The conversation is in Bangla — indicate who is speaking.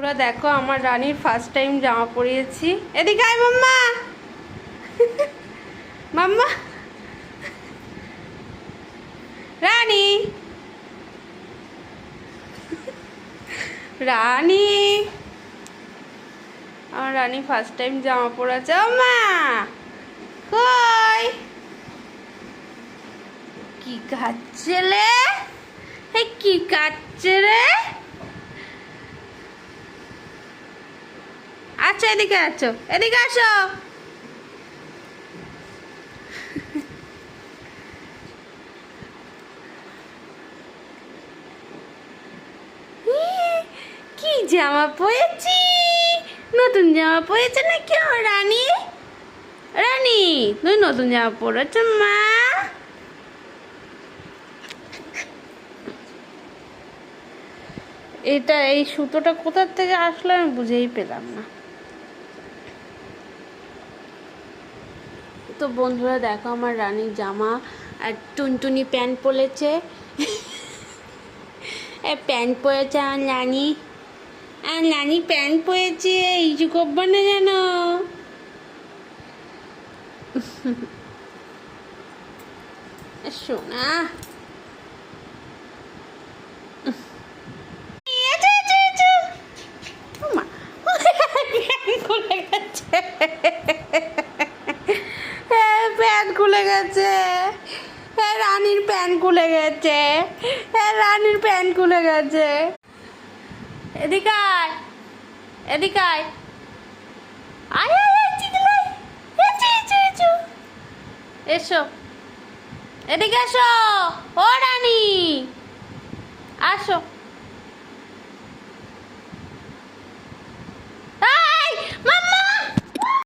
Speaker 1: বন্ধুরা দেখো আমার রানীর ফার্স্ট টাইম জামা পরিয়েছি। এদিকে আয় মাম্মা। মাম্মা রানী রানী আমার রানী ফার্স্ট টাইম জামা পরেছে। ও মা কই কি খাচ্ছে রে? এই কি খাচ্ছে রে? আচ্ছা এদিকে আছো, এদিকে আসো। কি জামা পরেছি? নতুন জামা পরেছে নাকি আমার রানী? রানী তুই নতুন জামা পরেছ মা? এটা এই সুতোটা কোথা থেকে আসলো আমি বুঝেই পেলাম না। তো বন্ধুরা দেখো আমার রানীর জামা আর টুনটুনি প্যান্ট পরেছে। প্যান্ট পরেছে আমার রানী। আর রানী প্যান্ট পরেছে ইজু করবো না যেন। সোনা প্যান্ট খুলে গেছে। রানীর প্যান্ট খুলে গেছে। রানীর প্যান্ট খুলে গেছে। এদিকে আয়, এদিকে আয়। আয় এসো, এদিকে এসো। ও রানী আসো।